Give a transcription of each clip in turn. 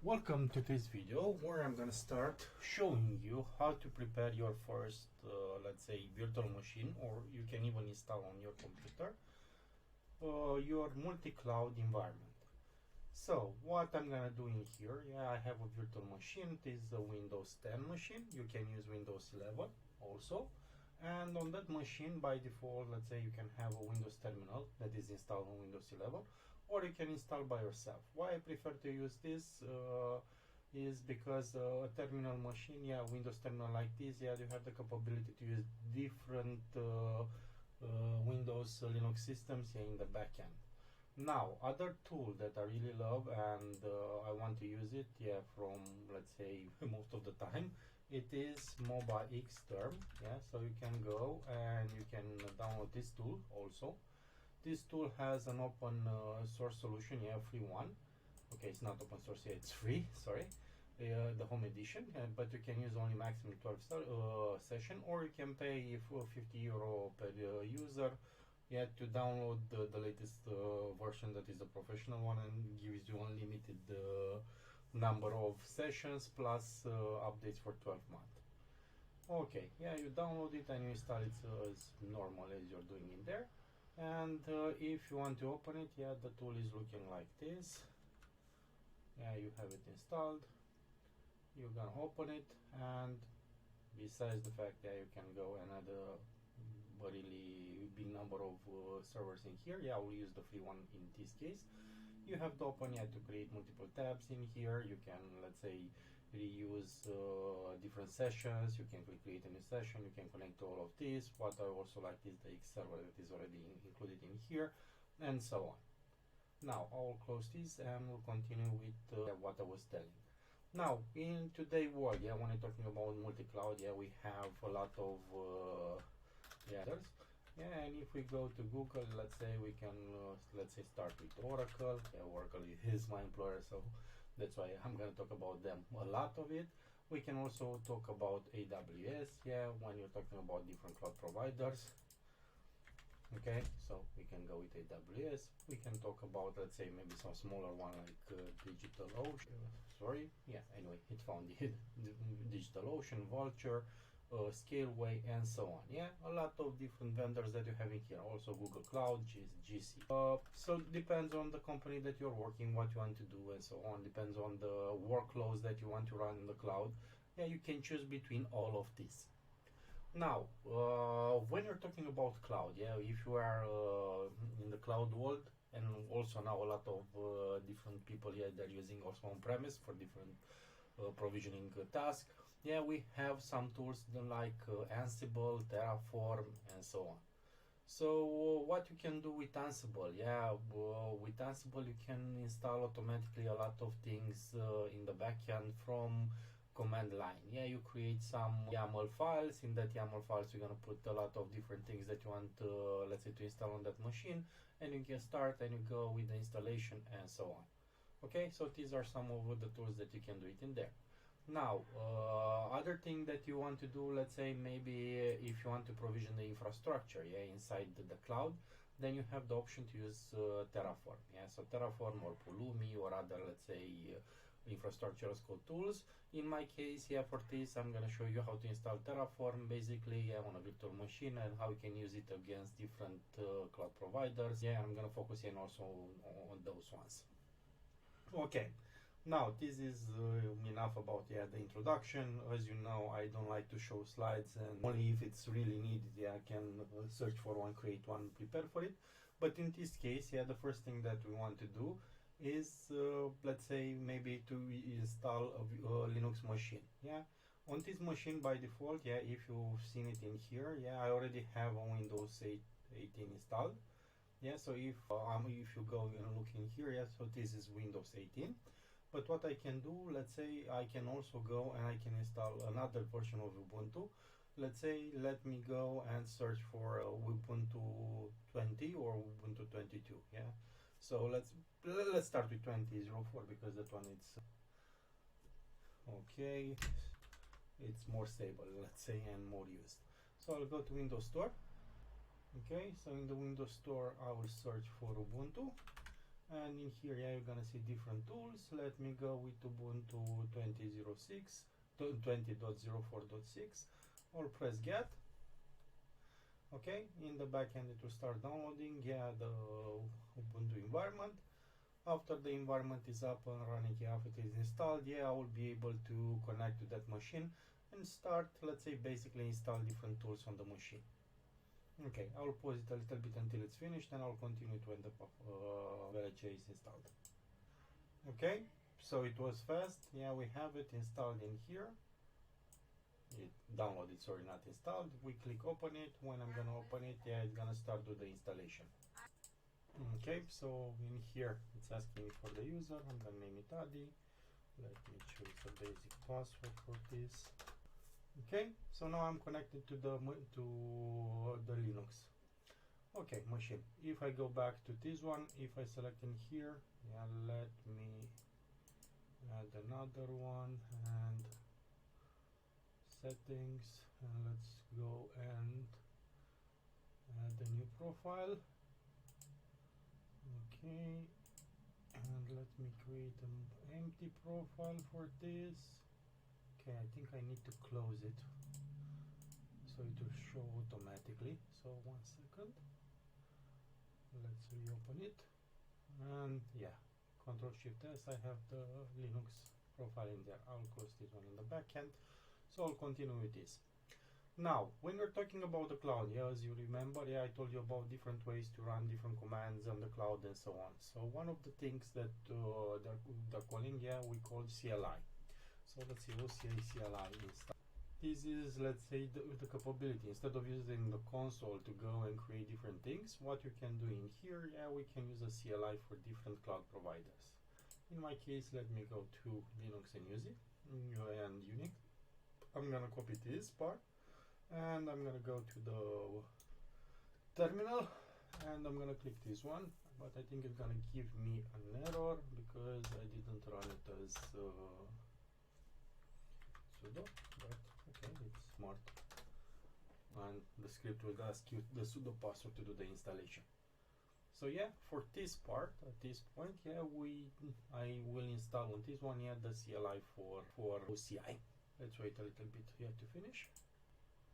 Welcome to this video where I'm gonna start showing you how to prepare your first let's say virtual machine, or you can even install on your computer your multi-cloud environment. So what I'm gonna do in here, I have a virtual machine. It is a Windows 10 machine. You can use Windows 11 also, and on that machine by default, let's say you can have a Windows terminal that is installed on Windows 11, or you can install by yourself. Why I prefer to use this is because a terminal machine, Windows terminal like this, you have the capability to use different Windows Linux systems in the backend. Now, other tool that I really love and I want to use it, from let's say most of the time, it is MOBAXTERM. So you can go and you can download this tool also. This tool has an open source solution, free one. Okay, it's not open source, it's free, sorry. The home edition, but you can use only maximum 12 session, or you can pay for €50 per user to download the latest version, that is the professional one, and gives you unlimited number of sessions plus updates for 12 months. Okay, you download it and you install it as normal as you're doing in there. And if you want to open it, the tool is looking like this. You have it installed. You're gonna open it, and besides the fact that you can go and add a really big number of servers in here, I will use the free one in this case. You have to open to create multiple tabs in here. You can, let's say, reuse different sessions. You can create a new session. You can connect to all of this. What I also like is the X server that is already included in here, and so on. Now I will close this and we'll continue with what I was telling. Now, in today's world, when I'm talking about multi-cloud, we have a lot of others. And if we go to Google, let's say we can let's say start with Oracle. Oracle is my employer, so that's why I'm going to talk about them a lot of it. We can also talk about AWS, when you're talking about different cloud providers. Okay, so we can go with AWS. We can talk about, let's say, maybe some smaller one like DigitalOcean. Anyway, it found it. DigitalOcean, Vultr, Scaleway, and so on. A lot of different vendors that you have in here. Also Google Cloud, GC. So it depends on the company that you're working, what you want to do, and so on. Depends on the workloads that you want to run in the cloud. You can choose between all of these. Now, when you're talking about cloud, if you are in the cloud world, and also now a lot of different people they're using also on-premise for different provisioning tasks. We have some tools like Ansible, Terraform, and so on. So what you can do with Ansible? With Ansible you can install automatically a lot of things in the backend from command line. You create some YAML files. In that YAML files you're gonna put a lot of different things that you want let's say to install on that machine, and you can start and you go with the installation and so on. Okay, so these are some of the tools that you can do it in there. Now, other thing that you want to do, let's say maybe if you want to provision the infrastructure inside the cloud, then you have the option to use Terraform. So Terraform or Pulumi or other, let's say, infrastructure as code tools. In my case, for this, I'm going to show you how to install Terraform basically on a virtual machine and how you can use it against different cloud providers. I'm going to focus in also on those ones. Okay. Now, this is enough about the introduction. As you know, I don't like to show slides, and only if it's really needed, I can search for one, create one, prepare for it. But in this case, the first thing that we want to do is, let's say, maybe to install a Linux machine. On this machine by default, if you've seen it in here, I already have a Windows 18 installed. So if you go and look in here, so this is Windows 18. But what I can do, let's say, I can also go and I can install another version of Ubuntu. Let's say, let me go and search for Ubuntu 20 or Ubuntu 22. So let's start with 20.04 because that one it's okay. It's more stable, let's say, and more used. So I'll go to Windows Store. Okay, so in the Windows Store I will search for Ubuntu, And in here, yeah, you're gonna see different tools. Let me go with Ubuntu 20.06, 20.04.6, or press get. Okay, in the backend it will start downloading, yeah, the Ubuntu environment. After the environment is up and running, yeah, after it is installed, yeah, I will be able to connect to that machine and start, let's say, basically install different tools on the machine. Okay, I will pause it a little bit until it's finished, and I'll continue to when the VLC is installed. Okay, so it was fast. Yeah, we have it installed in here. It downloaded, sorry, not installed. We click open it. When I'm gonna open it, yeah, it's gonna start do the installation. Okay, so in here it's asking me for the user. I'm gonna name it Adi. Let me choose a basic password for this. Okay, so now I'm connected to the Linux. Okay, machine. If I go back to this one, if I select in here, yeah, let me add another one and settings, and let's go and add a new profile. Okay, and let me create an empty profile for this. Okay, I think I need to close it so it will show automatically. So 1 second. Let's reopen it. And yeah, Control Shift S, I have the Linux profile in there. I'll close this one in the backend. So I'll continue with this. Now, when we're talking about the cloud, yeah, as you remember, yeah, I told you about different ways to run different commands on the cloud and so on. So one of the things that they're calling, yeah, we call CLI. So let's see, OCA CLI install. This is, let's say, the capability. Instead of using the console to go and create different things, what you can do in here, yeah, we can use a CLI for different cloud providers. In my case, let me go to Linux and use it, and Unix. I'm gonna copy this part, and I'm gonna go to the terminal, and I'm gonna click this one, but I think it's gonna give me an error because I didn't run it as sudo, but okay, it's smart, and the script will ask you the sudo password to do the installation. So yeah, for this part, at this point, yeah, I will install on this one, yeah, the CLI for OCI. Let's wait a little bit here to finish.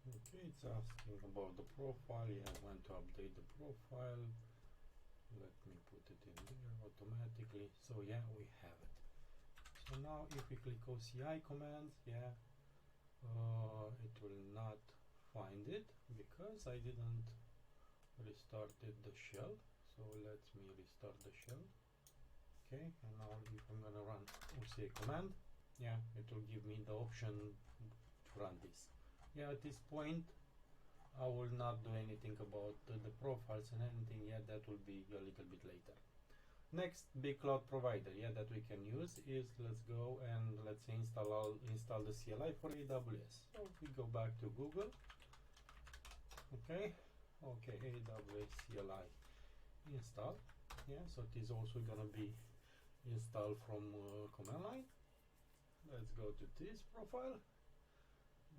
Okay, it's asking about the profile. Yeah, I want to update the profile. Let me put it in there automatically. So yeah, we have it. So now if we click OCI commands, yeah, it will not find it because I didn't restarted the shell. So let me restart the shell. Okay, and now if I'm gonna run OCI command, yeah, it will give me the option to run this. Yeah, at this point I will not do anything about the profiles and anything. Yeah, that will be a little bit later. Next big cloud provider, yeah, that we can use is, let's go and let's say install the CLI for AWS. So we go back to Google. Okay, AWS CLI install. Yeah, so it is also gonna be installed from command line. Let's go to this profile.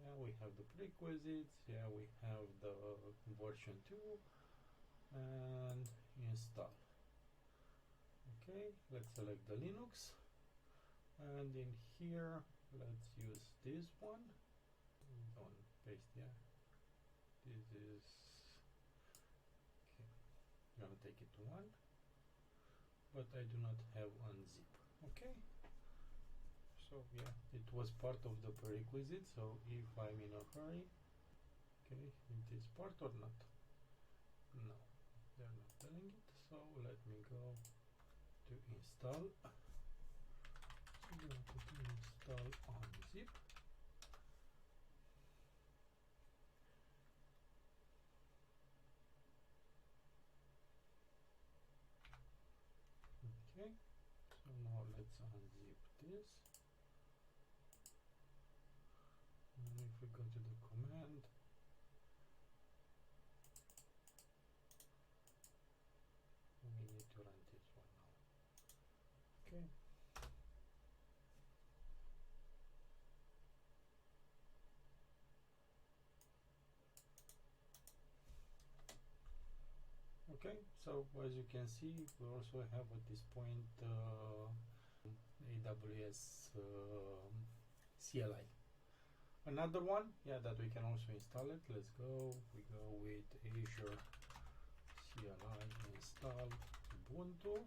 Yeah, we have the prerequisites. Yeah, we have the version 2 and install. Okay, let's select the Linux, and in here let's use this one. Don't paste, yeah. This is okay. I'm gonna take it to 1, but I do not have unzip. Okay. So yeah, it was part of the prerequisite. So if I'm in a hurry, okay, it is part or not? No, they're not telling it. So let me go to install. So I'm going to install unzip. Okay, so now let's unzip this. And if we go to the command, we need to run this one now. Okay. Okay, so as you can see, we also have at this point AWS CLI. Another one, that we can also install it. Let's go. We go with Azure CLI install Ubuntu.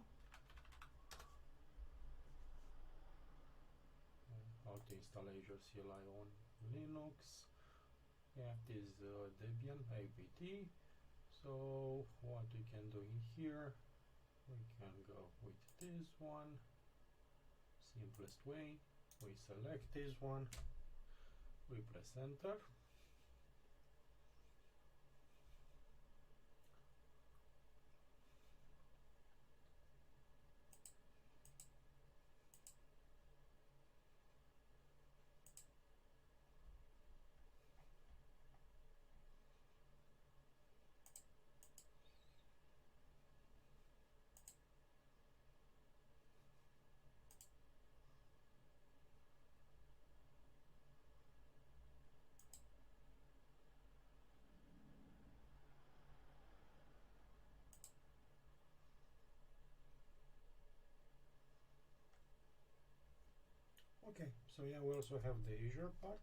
How to install Azure CLI on Linux. It is Debian apt. So what we can do in here, we can go with this one. Simplest way, we select this one, we press enter. Okay, so we also have the Azure part.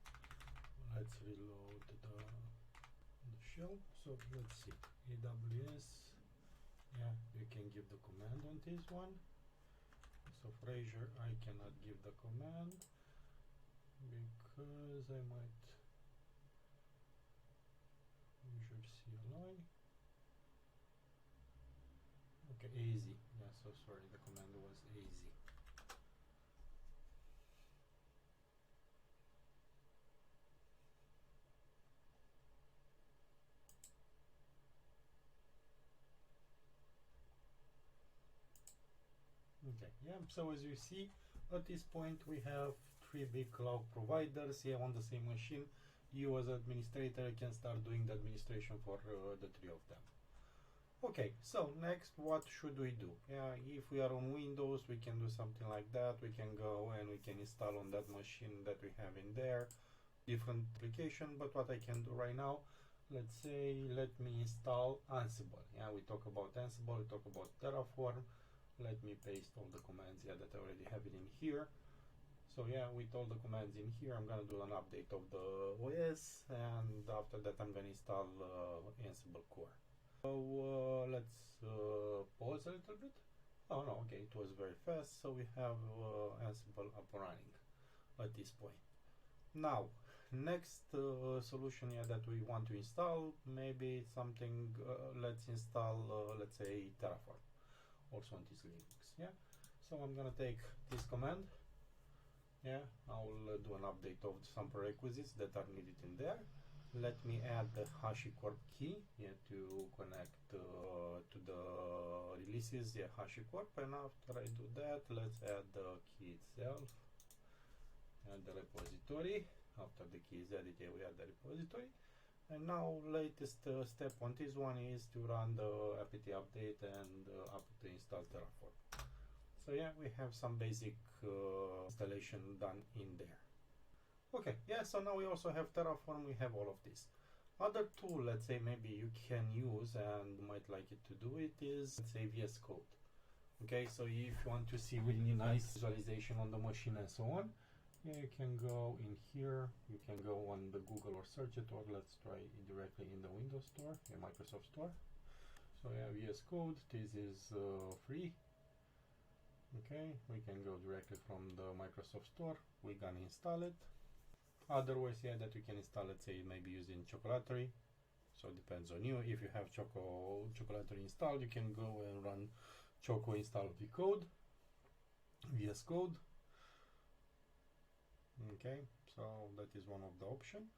Let's reload the shell. So let's see, AWS, you can give the command on this one. So for Azure, I cannot give the command because I might Azure CLI. Okay, easy. So sorry, the command was easy. Okay, so as you see, at this point we have three big cloud providers here on the same machine. You as administrator can start doing the administration for the three of them. Okay, so next, what should we do? If we are on Windows, we can do something like that. We can go and we can install on that machine that we have in there different application. But what I can do right now, let's say, let me install Ansible. We talk about Ansible, we talk about Terraform. Let me paste all the commands that I already have it in here. So with all the commands in here, I'm gonna do an update of the OS, and after that I'm gonna install Ansible core. So let's pause a little bit. Oh no, okay, it was very fast. So we have Ansible up and running at this point. Now, next solution that we want to install, maybe something, let's install, let's say, Terraform, also on this Linux. So I'm gonna take this command. I'll do an update of some prerequisites that are needed in there. Let me add the HashiCorp key to connect to the releases HashiCorp, and after I do that, let's add the key itself and the repository. After the key is added, we add the repository. And now latest step on this one is to run the apt update and apt install Terraform. So we have some basic installation done in there. Okay, so now we also have Terraform, we have all of this. Other tool, let's say, maybe you can use and might like it to do it is, let's say, VS Code. Okay, so if you want to see really nice visualization on the machine and so on, you can go in here, you can go on the Google or search it, or let's try it directly in the Windows Store, Microsoft Store. So VS Code, this is free. Okay, we can go directly from the Microsoft Store, we're gonna install it. Other ways that you can install, let's say, maybe using Chocolatery. So it depends on you. If you have Chocolatery installed, you can go and run Choco install VS Code. Okay, so that is one of the options.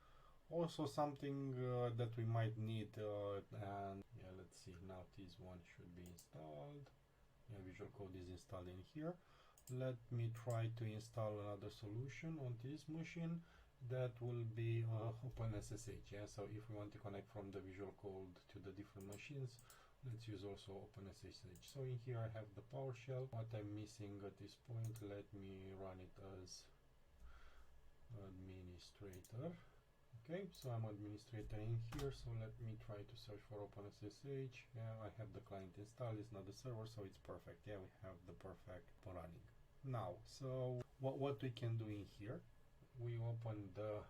Also something that we might need, and let's see, now this one should be installed. Visual Code is installed in here. Let me try to install another solution on this machine. That will be OpenSSH. So if we want to connect from the Visual Code to the different machines, let's use also OpenSSH. So in here I have the PowerShell. What I'm missing at this point, let me run it as administrator. Okay, so I'm administrator in here, so let me try to search for OpenSSH. Yeah, I have the client installed, it's not the server, so it's perfect. Yeah, we have the perfect running. Now, so what we can do in here, we open the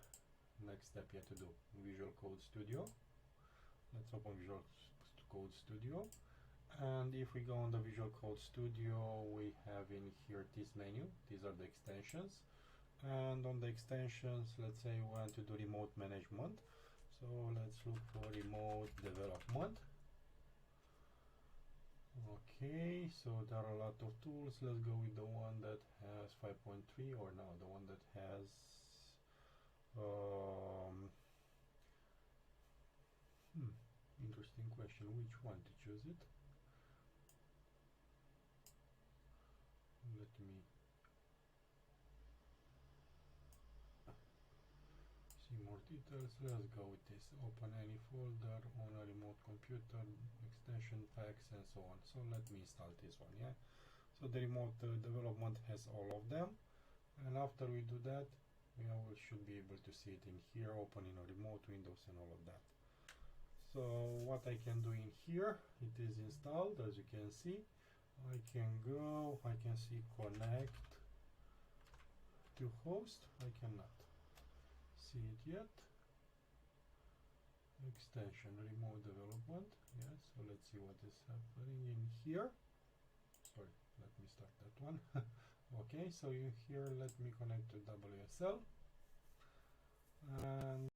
next step you have to do, Visual Code Studio. Let's open Visual Code Studio. And if we go on the Visual Code Studio, we have in here this menu. These are the extensions. And on the extensions, let's say we want to do remote management. So let's look for remote development. Okay, so there are a lot of tools. Let's go with the one that has 5.3, or no, the one that has interesting question, which one to choose it? Let me see more details. Let's go with this. Open any folder on a remote computer, extension packs and so on. So let me install this one. Yeah, so the remote development has all of them, and after we do that, we should be able to see it in here, opening a remote Windows and all of that. So what I can do in here, it is installed, as you can see. I can go, I can see connect to host. I cannot see it yet. Extension, remote development. Yes, so let's see what is happening in here. Sorry, let me start that one. Okay, so in here, let me connect to WSL. And